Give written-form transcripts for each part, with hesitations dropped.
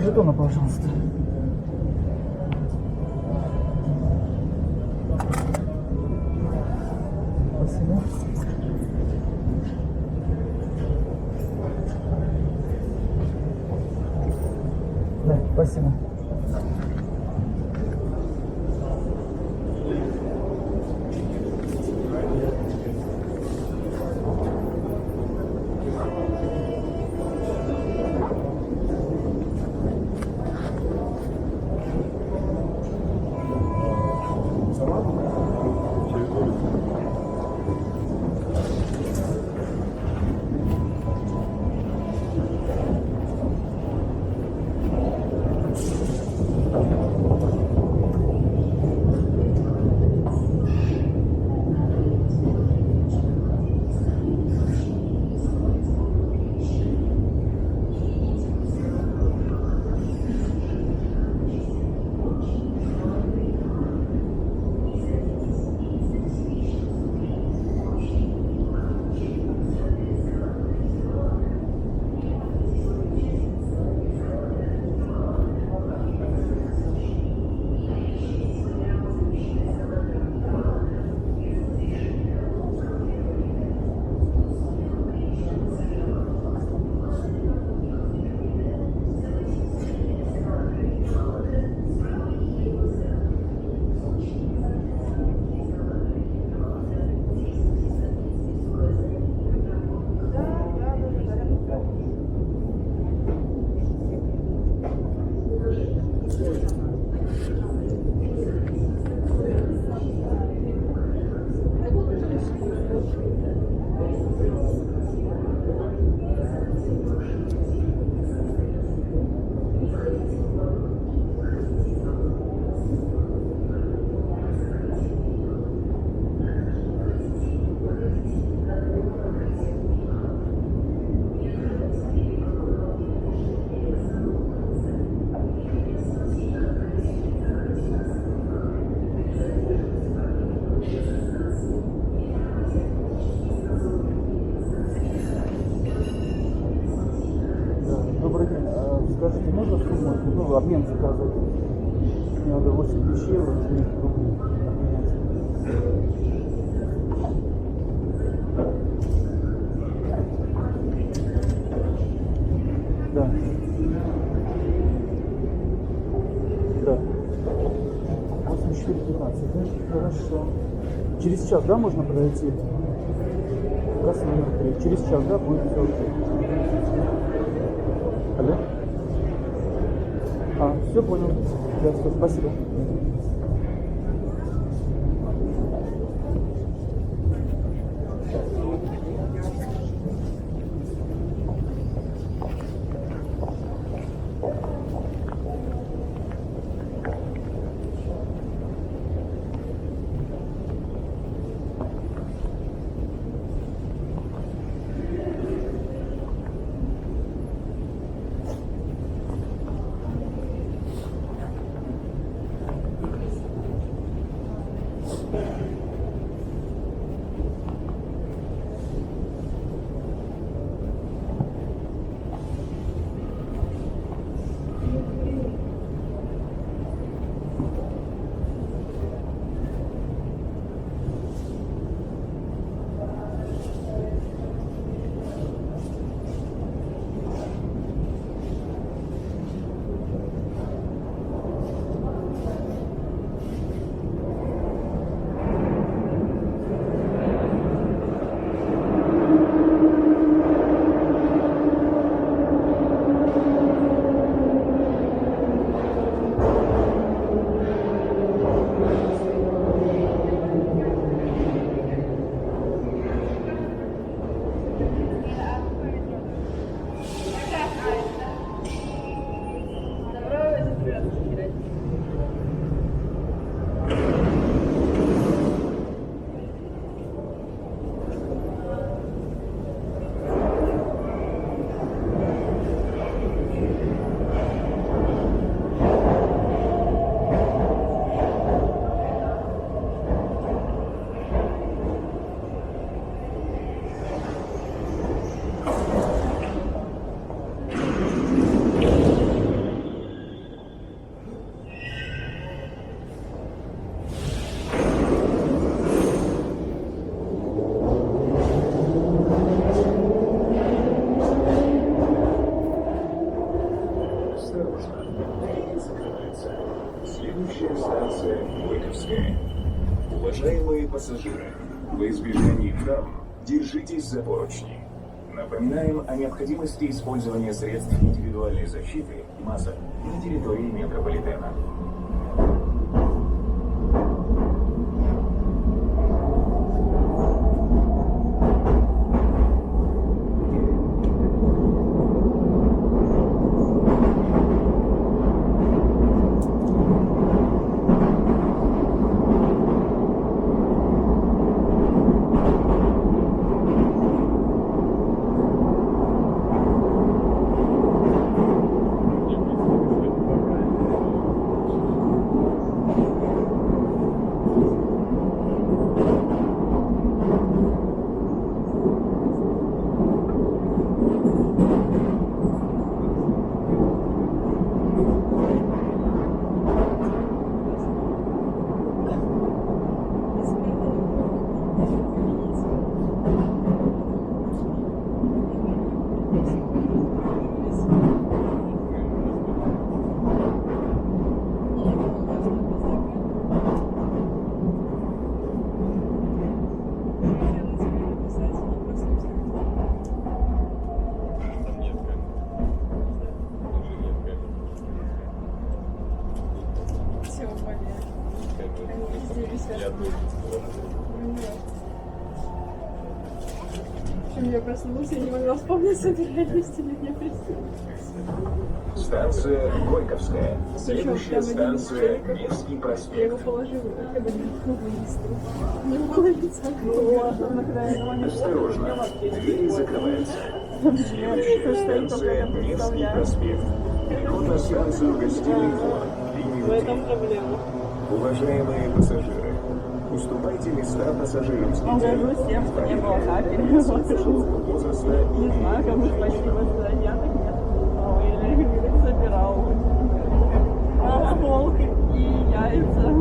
жетона, пожалуйста. Спасибо. Да, спасибо. Добрый день. Скажите, можно сумму, ну, обмен заказать? Мне надо 80 евро, 4 рублей обменять. Да. Да. 84,15, да? Хорошо. Через час, да, можно подойти? Касса номер 3. Через час, да, будет все окей. Алло? Все понял. Ясно, спасибо. Следующая станция Горьковская. Уважаемые пассажиры, во избежание травм держитесь за поручни. Напоминаем о необходимости использования средств индивидуальной защиты и масок на территории метрополитена. Я проснулась, я не могла вспомнить, собирались или не Станция Горьковская. Следующая станция Невский Я его проспект. положила, когда не вынесла. Не было лица. Ну ладно, Осторожно, двери закрываются. Следующая станция Невский проспект. Переход на станцию гостиный двор. Линию в этом проблема. Уважаемые пассажиры, уступайте места пассажирам с детьми. Горжусь тем, что не было капель. Возраста Не знаю, кому спасибо сказать, я так нет. Или так собирал. Осколки и яйца.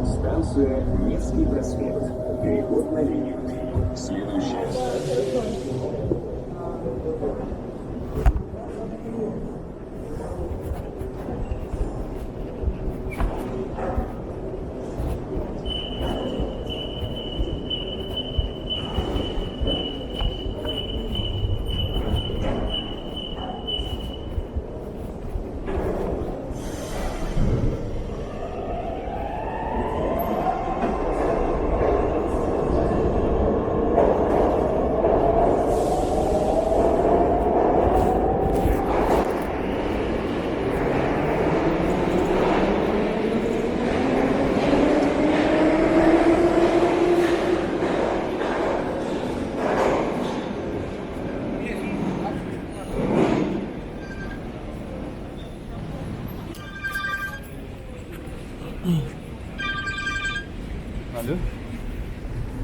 Станция Невский проспект. Переход на линию 3. Следующая станция.